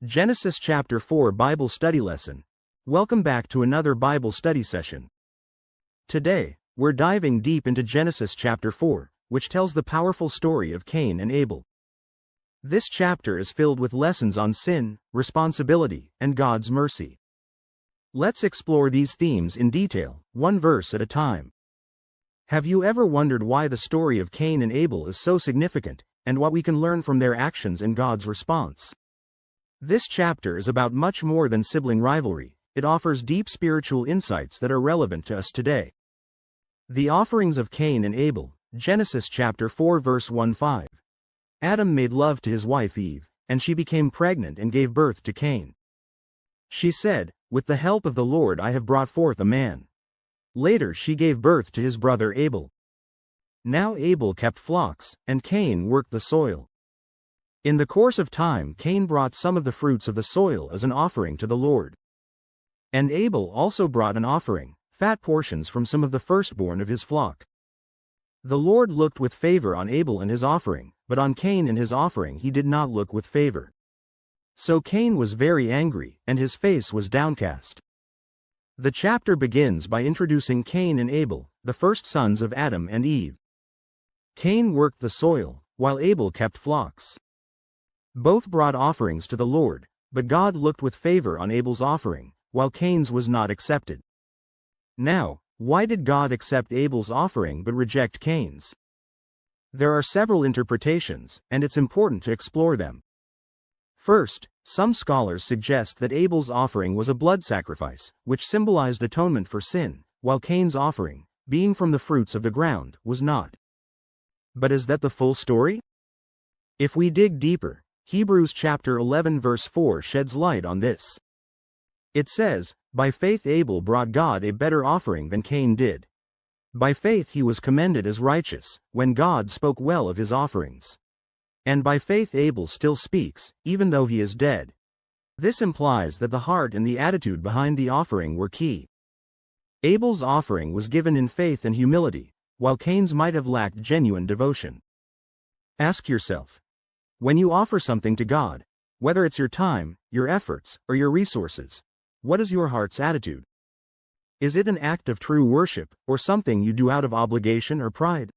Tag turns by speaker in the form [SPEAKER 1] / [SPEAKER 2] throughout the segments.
[SPEAKER 1] Genesis chapter 4 Bible study lesson. Welcome back to another Bible study session. Today, we're diving deep into Genesis chapter 4, which tells the powerful story of Cain and Abel. This chapter is filled with lessons on sin, responsibility, and God's mercy. Let's explore these themes in detail, one verse at a time. Have you ever wondered why the story of Cain and Abel is so significant, and what we can learn from their actions and God's response? This chapter is about much more than sibling rivalry. It offers deep spiritual insights that are relevant to us today. The offerings of Cain and Abel, Genesis chapter 4 verse 1-5. Adam made love to his wife Eve, and she became pregnant and gave birth to Cain. She said, "With the help of the Lord I have brought forth a man." Later she gave birth to his brother Abel. Now Abel kept flocks, and Cain worked the soil. In the course of time Cain brought some of the fruits of the soil as an offering to the Lord. And Abel also brought an offering, fat portions from some of the firstborn of his flock. The Lord looked with favor on Abel and his offering, but on Cain and his offering he did not look with favor. So Cain was very angry, and his face was downcast. The chapter begins by introducing Cain and Abel, the first sons of Adam and Eve. Cain worked the soil, while Abel kept flocks. Both brought offerings to the Lord, but God looked with favor on Abel's offering, while Cain's was not accepted. Now, why did God accept Abel's offering but reject Cain's? There are several interpretations, and it's important to explore them. First, some scholars suggest that Abel's offering was a blood sacrifice, which symbolized atonement for sin, while Cain's offering, being from the fruits of the ground, was not. But is that the full story? If we dig deeper, Hebrews chapter 11 verse 4 sheds light on this. It says, "By faith Abel brought God a better offering than Cain did. By faith he was commended as righteous, when God spoke well of his offerings. And by faith Abel still speaks, even though he is dead." This implies that the heart and the attitude behind the offering were key. Abel's offering was given in faith and humility, while Cain's might have lacked genuine devotion. Ask yourself, when you offer something to God, whether it's your time, your efforts, or your resources, what is your heart's attitude? Is it an act of true worship, or something you do out of obligation or pride?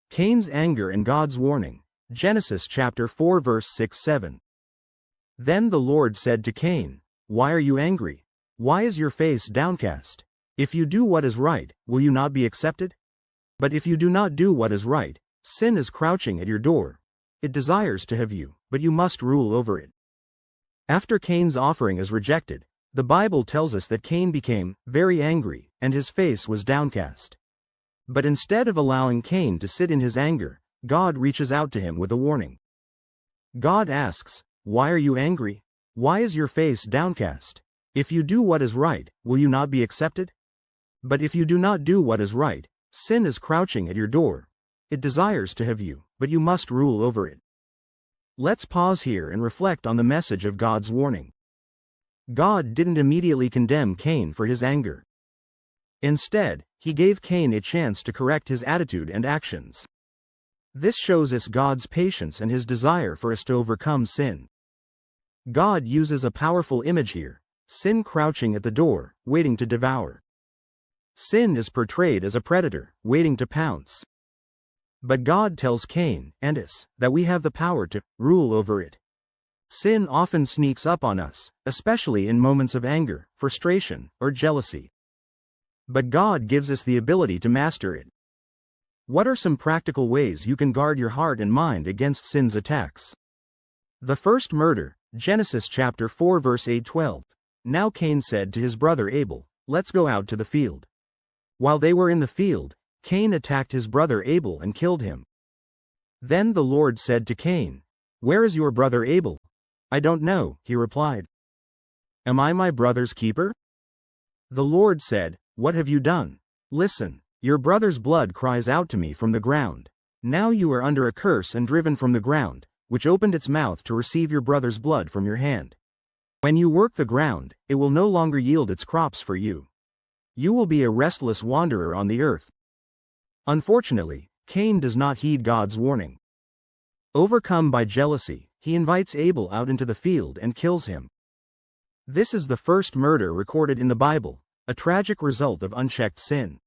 [SPEAKER 1] Cain's anger and God's warning, Genesis chapter 4 verse 6-7. Then the Lord said to Cain, "Why are you angry? Why is your face downcast? If you do what is right, will you not be accepted? But if you do not do what is right, sin is crouching at your door. It desires to have you, but you must rule over it." After Cain's offering is rejected, the Bible tells us that Cain became very angry, and his face was downcast. But instead of allowing Cain to sit in his anger, God reaches out to him with a warning. God asks, "Why are you angry? Why is your face downcast? If you do what is right, will you not be accepted? But if you do not do what is right, sin is crouching at your door. It desires to have you, but you must rule over it." Let's pause here and reflect on the message of God's warning. God didn't immediately condemn Cain for his anger. Instead, he gave Cain a chance to correct his attitude and actions. This shows us God's patience and his desire for us to overcome sin. God uses a powerful image here: sin crouching at the door, waiting to devour. Sin is portrayed as a predator, waiting to pounce. But God tells Cain and us that we have the power to rule over it. Sin often sneaks up on us, especially in moments of anger, frustration, or jealousy. But God gives us the ability to master it. What are some practical ways you can guard your heart and mind against sin's attacks? The first murder, Genesis chapter 4 verse 8-12. Now Cain said to his brother Abel, "Let's go out to the field." While they were in the field, Cain attacked his brother Abel and killed him. Then the Lord said to Cain, "Where is your brother Abel?" "I don't know," he replied. "Am I my brother's keeper?" The Lord said, "What have you done? Listen, your brother's blood cries out to me from the ground. Now you are under a curse and driven from the ground, which opened its mouth to receive your brother's blood from your hand. When you work the ground, it will no longer yield its crops for you. You will be a restless wanderer on the earth." Unfortunately, Cain does not heed God's warning. Overcome by jealousy, he invites Abel out into the field and kills him. This is the first murder recorded in the Bible, a tragic result of unchecked sin.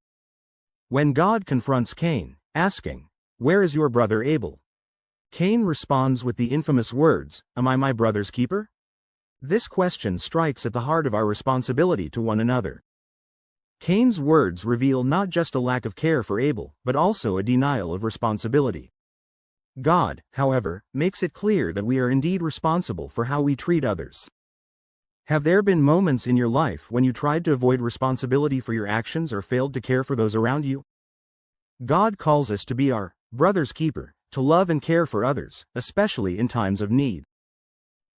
[SPEAKER 1] When God confronts Cain, asking, "Where is your brother Abel?" Cain responds with the infamous words, "Am I my brother's keeper?" This question strikes at the heart of our responsibility to one another. Cain's words reveal not just a lack of care for Abel, but also a denial of responsibility. God, however, makes it clear that we are indeed responsible for how we treat others. Have there been moments in your life when you tried to avoid responsibility for your actions or failed to care for those around you? God calls us to be our brother's keeper, to love and care for others, especially in times of need.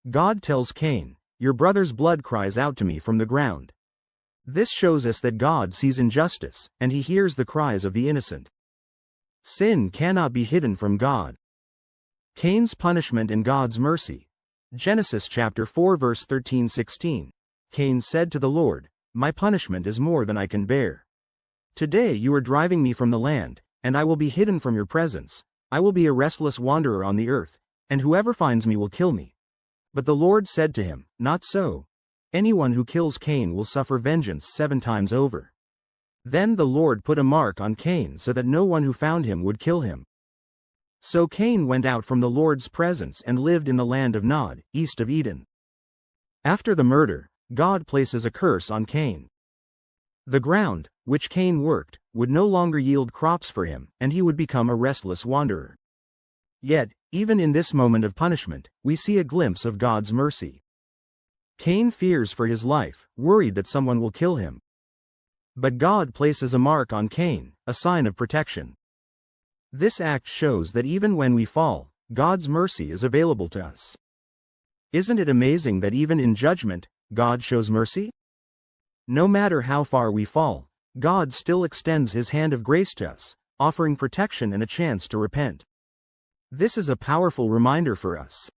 [SPEAKER 1] God tells Cain, "Your brother's blood cries out to me from the ground." This shows us that God sees injustice, and he hears the cries of the innocent. Sin cannot be hidden from God. Cain's punishment and God's mercy. Genesis chapter 4 verse 13-16. Cain said to the Lord, "My punishment is more than I can bear. Today you are driving me from the land, and I will be hidden from your presence. I will be a restless wanderer on the earth, and whoever finds me will kill me." But the Lord said to him, "Not so. Anyone who kills Cain will suffer vengeance 7 times over." Then the Lord put a mark on Cain so that no one who found him would kill him. So Cain went out from the Lord's presence and lived in the land of Nod, east of Eden. After the murder, God places a curse on Cain. The ground, which Cain worked, would no longer yield crops for him, and he would become a restless wanderer. Yet, even in this moment of punishment, we see a glimpse of God's mercy. Cain fears for his life, worried that someone will kill him. But God places a mark on Cain, a sign of protection. This act shows that even when we fall, God's mercy is available to us. Isn't it amazing that even in judgment, God shows mercy? No matter how far we fall, God still extends His hand of grace to us, offering protection and a chance to repent. This is a powerful reminder for us.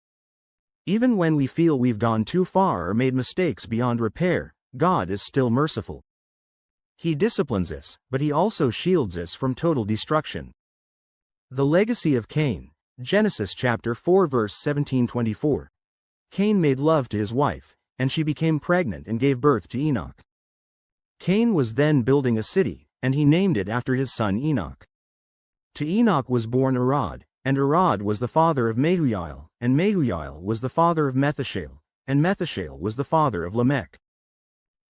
[SPEAKER 1] Even when we feel we've gone too far or made mistakes beyond repair, God is still merciful. He disciplines us, but He also shields us from total destruction. The legacy of Cain. Genesis chapter 4 verse 17-24. Cain made love to his wife, and she became pregnant and gave birth to Enoch. Cain was then building a city, and he named it after his son Enoch. To Enoch was born Arad, and Arad was the father of Mehujael, and Mehujael was the father of Methushael, and Methushael was the father of Lamech.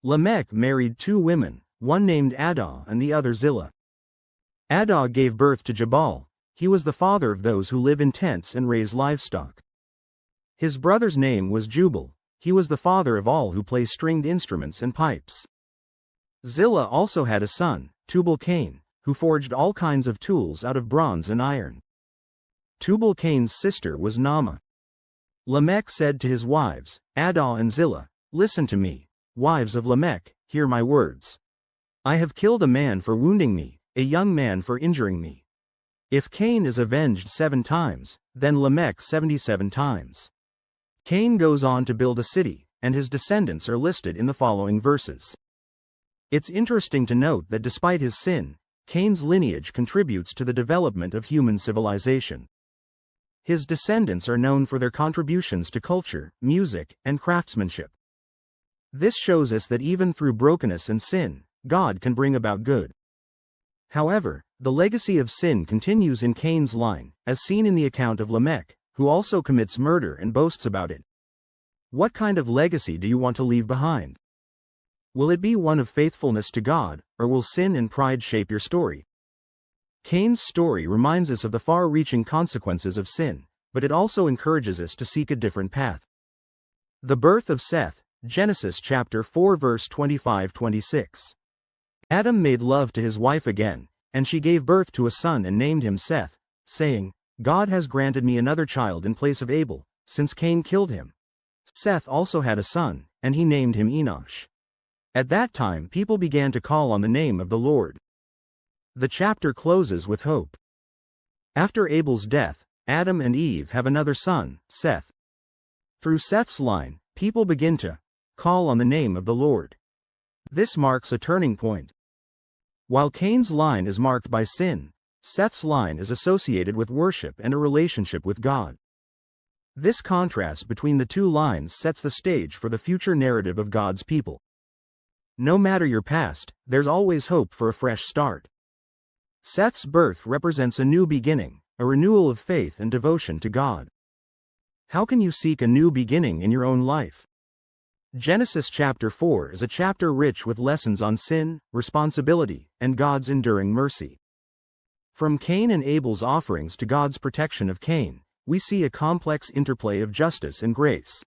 [SPEAKER 1] Lamech married 2 women, one named Adah and the other Zillah. Adah gave birth to Jabal. He was the father of those who live in tents and raise livestock. His brother's name was Jubal. He was the father of all who play stringed instruments and pipes. Zillah also had a son, Tubal-Cain, who forged all kinds of tools out of bronze and iron. Tubal-Cain's sister was Naamah. Lamech said to his wives, Adah and Zillah, "Listen to me, wives of Lamech, hear my words. I have killed a man for wounding me, a young man for injuring me. If Cain is avenged 7 times, then Lamech 77 times. Cain goes on to build a city, and his descendants are listed in the following verses. It's interesting to note that despite his sin, Cain's lineage contributes to the development of human civilization. His descendants are known for their contributions to culture, music, and craftsmanship. This shows us that even through brokenness and sin, God can bring about good. However, the legacy of sin continues in Cain's line, as seen in the account of Lamech, who also commits murder and boasts about it. What kind of legacy do you want to leave behind? Will it be one of faithfulness to God, or will sin and pride shape your story? Cain's story reminds us of the far-reaching consequences of sin, but it also encourages us to seek a different path. The birth of Seth. Genesis chapter 4 verse 25-26. Adam made love to his wife again, and she gave birth to a son and named him Seth, saying, "God has granted me another child in place of Abel, since Cain killed him." Seth also had a son, and he named him Enosh. At that time people began to call on the name of the Lord. The chapter closes with hope. After Abel's death, Adam and Eve have another son, Seth. Through Seth's line, people begin to call on the name of the Lord. This marks a turning point. While Cain's line is marked by sin, Seth's line is associated with worship and a relationship with God. This contrast between the two lines sets the stage for the future narrative of God's people. No matter your past, there's always hope for a fresh start. Seth's birth represents a new beginning, a renewal of faith and devotion to God. How can you seek a new beginning in your own life? Genesis chapter 4 is a chapter rich with lessons on sin, responsibility, and God's enduring mercy. From Cain and Abel's offerings to God's protection of Cain, we see a complex interplay of justice and grace.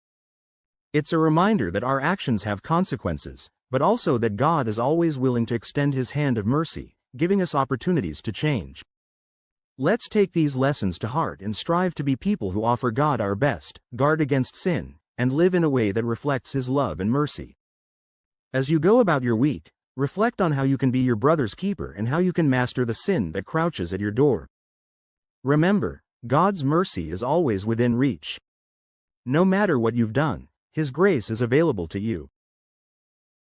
[SPEAKER 1] It's a reminder that our actions have consequences, but also that God is always willing to extend His hand of mercy, giving us opportunities to change. Let's take these lessons to heart and strive to be people who offer God our best, guard against sin, and live in a way that reflects His love and mercy. As you go about your week, reflect on how you can be your brother's keeper and how you can master the sin that crouches at your door. Remember, God's mercy is always within reach. No matter what you've done, His grace is available to you.